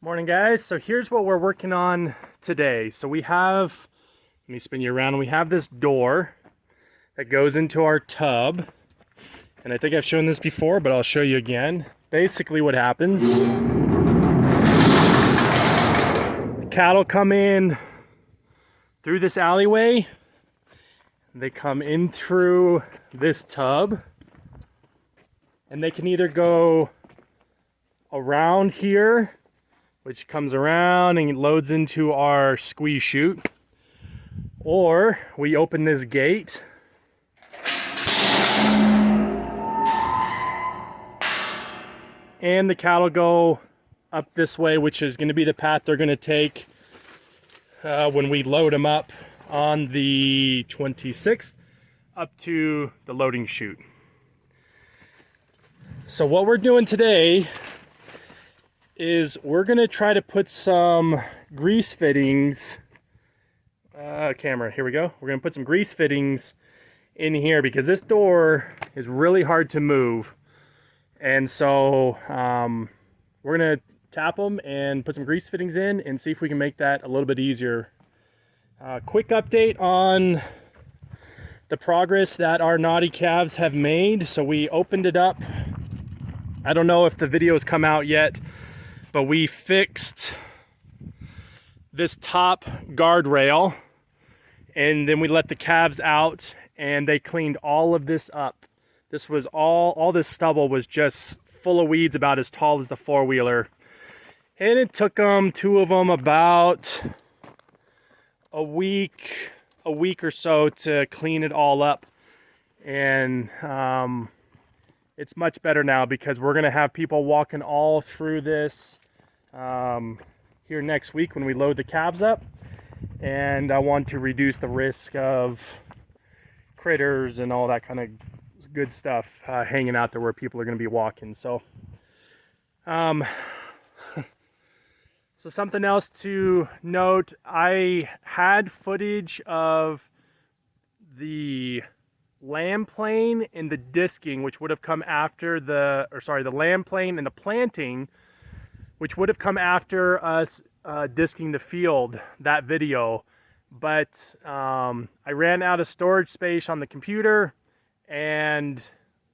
Morning guys, so here's what we're working on today. So we have, let me spin you around, we have this door that goes into our tub. And I think I've shown this before, but I'll show you again. Basically what happens, the cattle come in through this alleyway. They come in through this tub. And they can either go around here, which comes around and loads into our squeeze chute, or we open this gate and the cattle go up this way, which is going to be the path they're going to take when we load them up on the 26th up to the loading chute. So what we're doing today is we're gonna try to put some grease fittings, camera, here we go. We're gonna put some grease fittings in here because this door is really hard to move. And so we're gonna tap them and put some grease fittings in and see if we can make that a little bit easier. Quick update on the progress that our naughty calves have made. So we opened it up. I don't know if the video's come out yet, but we fixed this top guardrail and then we let the calves out and they cleaned all of this up. This was all this stubble was just full of weeds about as tall as the four-wheeler. And it took them, two of them, about a week or so to clean it all up. And it's much better now because we're gonna have people walking all through this here next week when we load the calves up, and I want to reduce the risk of critters and all that kind of good stuff hanging out there where people are going to be walking. So so something else to note, I had footage of the lamb plane and the disking, which would have come after the lamb plane and the planting, which would have come after us disking the field, that video. But I ran out of storage space on the computer, and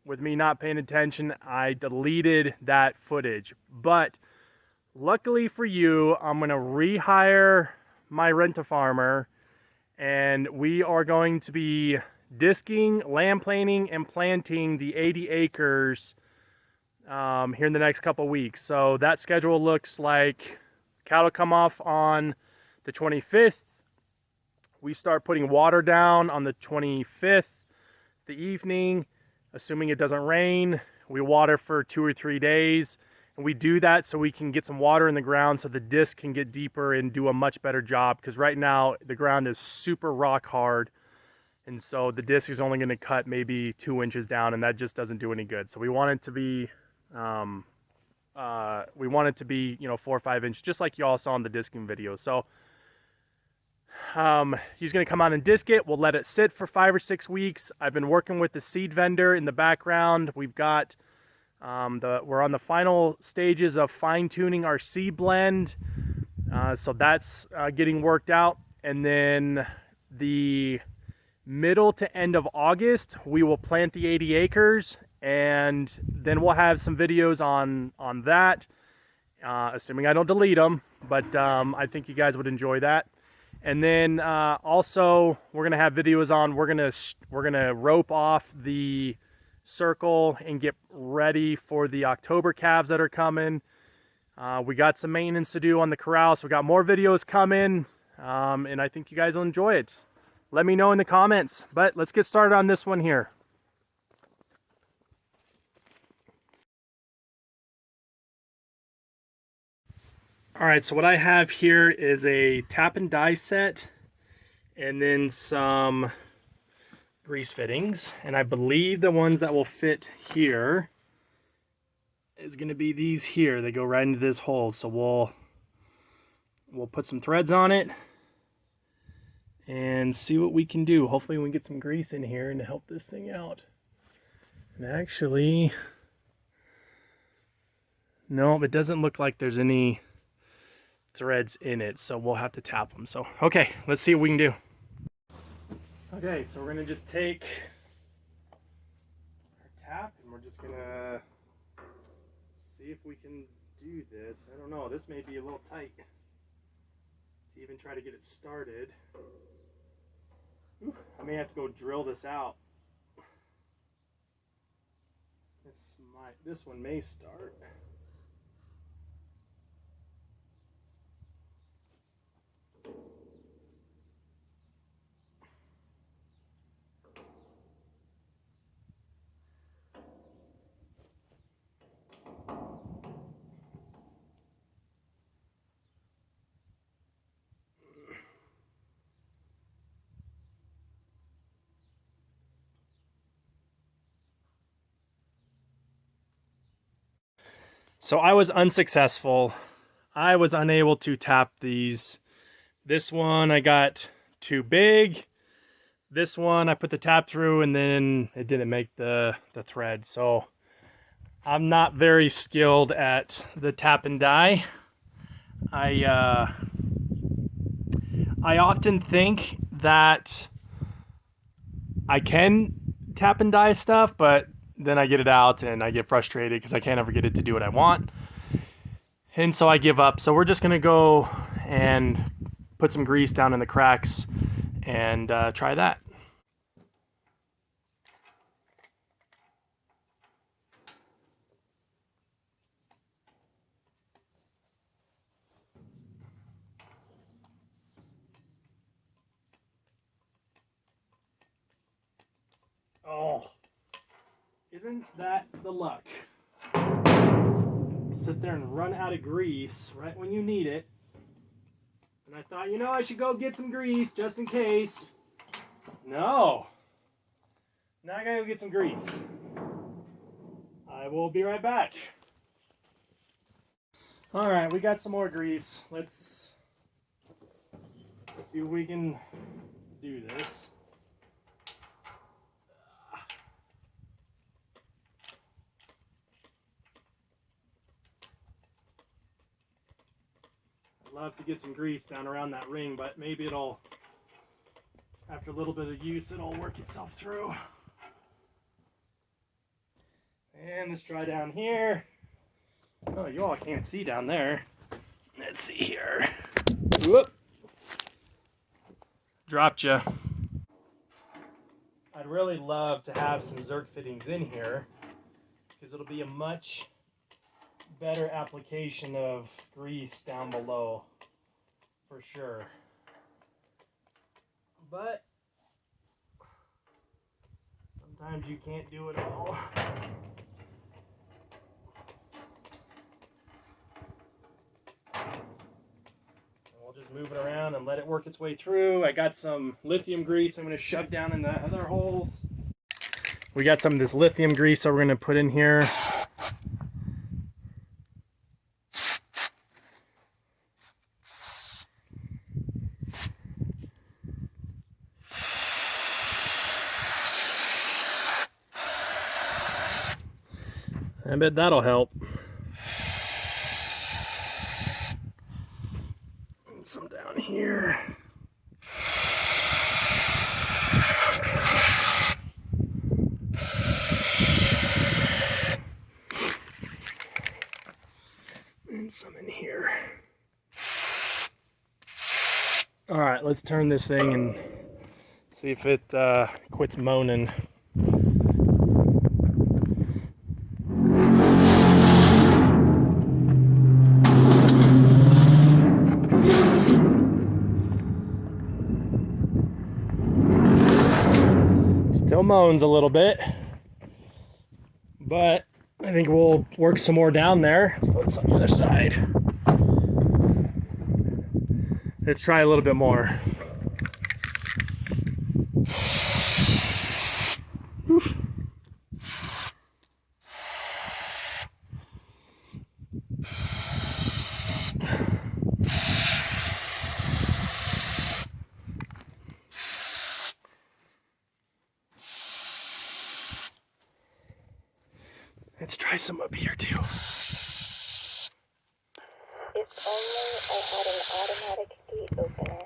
with me not paying attention, I deleted that footage. But luckily for you, I'm gonna rehire my rent-a-farmer, and we are going to be disking, lamb planing, and planting the 80 acres here in the next couple weeks. So that schedule looks like cattle come off on the 25th. We start putting water down on the 25th, the evening, assuming it doesn't rain. We water for 2 or 3 days. And we do that so we can get some water in the ground so the disc can get deeper and do a much better job. Because right now the ground is super rock hard. And so the disc is only going to cut maybe 2 inches down, and that just doesn't do any good. So we want it to be, 4 or 5 inches, just like you all saw in the disking video. So he's going to come out and disc it. We'll let it sit for 5 or 6 weeks. I've been working with the seed vendor in the background. We've got we're on the final stages of fine-tuning our seed blend. So that's getting worked out. And then the middle to end of August, we will plant the 80 acres, and then we'll have some videos on that, assuming I don't delete them, but I think you guys would enjoy that. And then also we're gonna have videos on, we're gonna rope off the circle and get ready for the October calves that are coming. We got some maintenance to do on the corral, so we got more videos coming, and I think you guys will enjoy it. Let me know in the comments, but let's get started on this one here. All right, so what I have here is a tap and die set and then some grease fittings. And I believe the ones that will fit here is gonna be these here. They go right into this hole. So we'll put some threads on it and see what we can do. Hopefully we can get some grease in here and help this thing out. And actually, no, it doesn't look like there's any threads in it, so we'll have to tap them. So, okay, let's see what we can do. Okay, so we're gonna just take our tap and we're just gonna see if we can do this. I don't know, this may be a little tight to even try to get it started. Ooh, I may have to go drill this out. This one may start. So I was unsuccessful. I was unable to tap these. This one I got too big. This one I put the tap through and then it didn't make the thread. So I'm not very skilled at the tap and die. I often think that I can tap and die stuff, but then I get it out and I get frustrated because I can't ever get it to do what I want. And so I give up. So we're just gonna go and put some grease down in the cracks and try that. Oh, isn't that the luck? Sit there and run out of grease right when you need it. And I thought, you know, I should go get some grease just in case. No. Now I gotta go get some grease. I will be right back. All right, we got some more grease. Let's see if we can do this. I'd love to get some grease down around that ring, but maybe it'll, after a little bit of use, it'll work itself through. And let's try down here. Oh, you all can't see down there. Let's see here. Whoop. Dropped you. I'd really love to have some Zerk fittings in here because it'll be a much better application of grease down below for sure. But sometimes you can't do it all. We'll just move it around and let it work its way through. I got some lithium grease I'm going to shove down in the other holes. We got some of this lithium grease that we're going to put in here. I bet that'll help. And some down here. And some in here. All right, let's turn this thing and see if it quits moaning. Still moans a little bit, but I think we'll work some more down there. Let's look on the other side. Let's try a little bit more. Oof. Let's try some up here too. It's I had an automatic gate opener.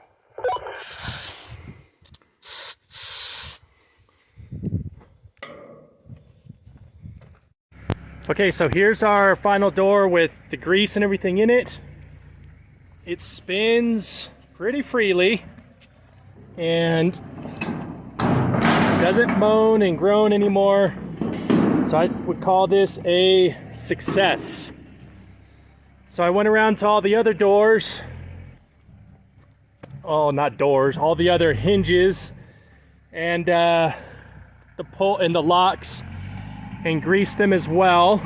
Okay, so here's our final door with the grease and everything in it. It spins pretty freely and doesn't moan and groan anymore. So I would call this a success. So I went around to all the other doors. Oh, not doors, all the other hinges and the pull and the locks, and greased them as well.